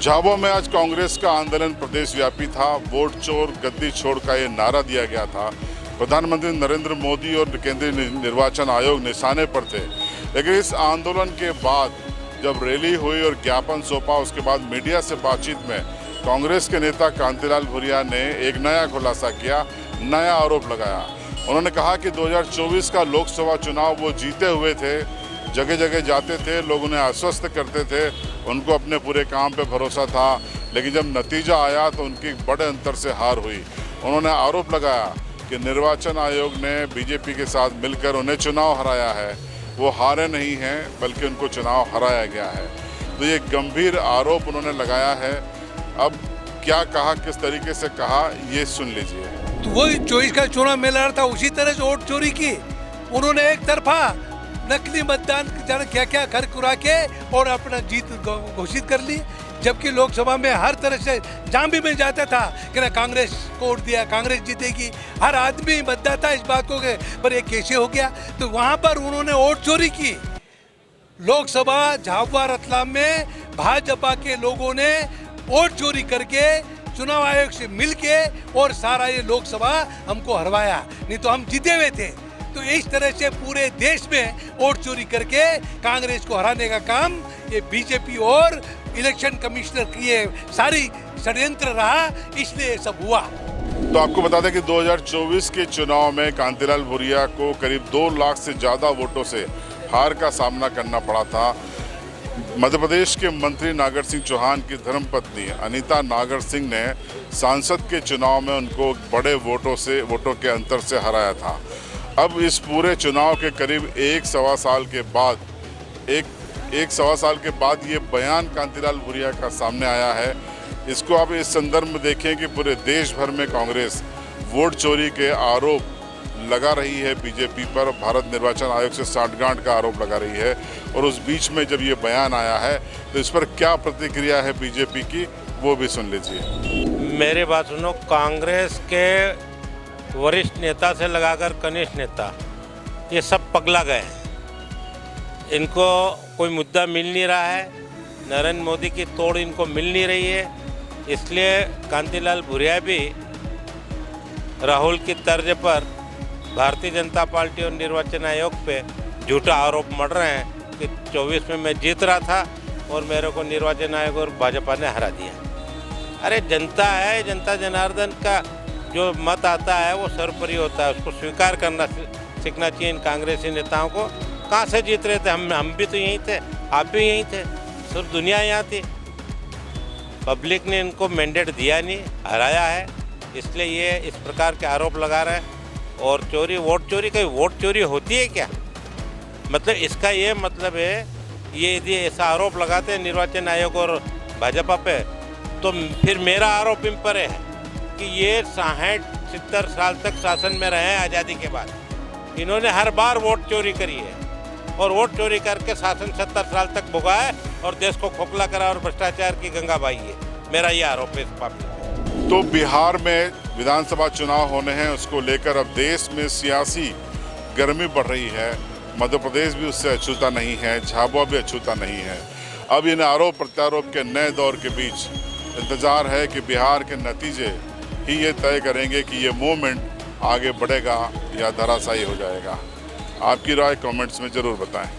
झाबुआ में आज कांग्रेस का आंदोलन प्रदेश व्यापी था। वोट चोर गद्दी छोड़ का ये नारा दिया गया था। प्रधानमंत्री नरेंद्र मोदी और केंद्रीय निर्वाचन आयोग निशाने पर थे। लेकिन इस आंदोलन के बाद जब रैली हुई और ज्ञापन सौंपा, उसके बाद मीडिया से बातचीत में कांग्रेस के नेता कांतिलाल भूरिया ने एक नया खुलासा किया, नया आरोप लगाया। उन्होंने कहा कि 2024 का लोकसभा चुनाव वो जीते हुए थे, जगह जगह जाते थे, लोग उन्हें आश्वस्त करते थे, उनको अपने पूरे काम पे भरोसा था, लेकिन जब नतीजा आया तो उनकी बड़े अंतर से हार हुई। उन्होंने आरोप लगाया कि निर्वाचन आयोग ने बीजेपी के साथ मिलकर उन्हें चुनाव हराया है। वो हारे नहीं हैं, बल्कि उनको चुनाव हराया गया है। तो ये गंभीर आरोप उन्होंने लगाया है। अब क्या कहा, किस तरीके से कहा, ये सुन लीजिए। तो वही 24 का चुनाव में लड़ा था, उसी तरह से वोट चोरी की उन्होंने। एक तरफा नकली मतदान जाने क्या क्या घर कुरा के और अपना जीत घोषित कर ली, जबकि लोकसभा में हर तरह से जहाँ भी मैं जाता था कि ना कांग्रेस को वोट दिया, कांग्रेस जीतेगी, हर आदमी बताता इस बात को पर ये कैसे हो गया। तो वहाँ पर उन्होंने वोट चोरी की। लोकसभा झाबुआ रतलाम में भाजपा के लोगों ने वोट चोरी करके चुनाव आयोग से मिलके और सारा ये लोकसभा हमको हरवाया, नहीं तो हम जीते हुए थे। तो इस तरह से पूरे देश में वोट चोरी करके कांग्रेस को हराने का काम ये बीजेपी और इलेक्शन कमिश्नर की ये सारी षड्यंत्र रहा, इसलिए सब हुआ। तो आपको बता दें कि 2024 के चुनाव में कांतिलाल भूरिया को करीब 2 लाख से ज़्यादा वोटों से हार का सामना करना पड़ा था। मध्य प्रदेश के मंत्री नागर सिंह चौहान की धर्मपत्नी अनीता नागर सिंह ने सांसद के चुनाव में उनको बड़े वोटों के अंतर से हराया था। अब इस पूरे चुनाव के करीब एक सवा साल के बाद ये बयान कांतिलाल भूरिया का सामने आया है। इसको आप इस संदर्भ में देखें कि पूरे देश भर में कांग्रेस वोट चोरी के आरोप लगा रही है बीजेपी पर, भारत निर्वाचन आयोग से सांठगांठ का आरोप लगा रही है। और उस बीच में जब ये बयान आया है तो इस पर क्या प्रतिक्रिया है बीजेपी की, वो भी सुन लीजिए। मेरी बात सुनो, कांग्रेस के वरिष्ठ नेता से लगाकर कनिष्ठ नेता ये सब पगला गए हैं। इनको कोई मुद्दा मिल नहीं रहा है, नरेंद्र मोदी की तोड़ इनको मिल नहीं रही है। इसलिए कांतिलाल भूरिया भी राहुल की तर्ज पर भारतीय जनता पार्टी और निर्वाचन आयोग पे झूठा आरोप मढ़ रहे हैं कि 24 में मैं जीत रहा था और मेरे को निर्वाचन आयोग और भाजपा ने हरा दिया। अरे जनता है, जनता जनार्दन का जो मत आता है वो सर्वोपरि होता है, उसको स्वीकार करना सीखना चाहिए इन कांग्रेसी नेताओं को। कहाँ से जीत रहे थे? हम भी तो यहीं थे, आप भी यहीं थे, सिर्फ दुनिया यहाँ थी। पब्लिक ने इनको मैंडेट दिया नहीं, हराया है, इसलिए ये इस प्रकार के आरोप लगा रहे हैं। और चोरी, वोट चोरी, कहीं वोट चोरी होती है क्या? मतलब इसका ये मतलब है, ये यदि ऐसा आरोप लगाते हैं निर्वाचन आयोग और भाजपा पे, तो फिर मेरा आरोप इन पर है कि ये 60-70 साल तक शासन में रहे हैं आज़ादी के बाद। इन्होंने हर बार वोट चोरी करी है और वोट चोरी करके शासन 70 साल तक भोगा है और देश को खोखला करा और भ्रष्टाचार की गंगा बहाई है। मेरा ये आरोप है इस मामले में। तो बिहार में विधानसभा चुनाव होने हैं, उसको लेकर अब देश में सियासी गर्मी बढ़ रही है। मध्य प्रदेश भी उससे अछूता नहीं है, झाबुआ भी अछूता नहीं है। अब इन आरोप प्रत्यारोप के नए दौर के बीच इंतजार है कि बिहार के नतीजे ही ये तय करेंगे कि ये मूवमेंट आगे बढ़ेगा या धराशायी हो जाएगा। आपकी राय कमेंट्स में ज़रूर बताएं।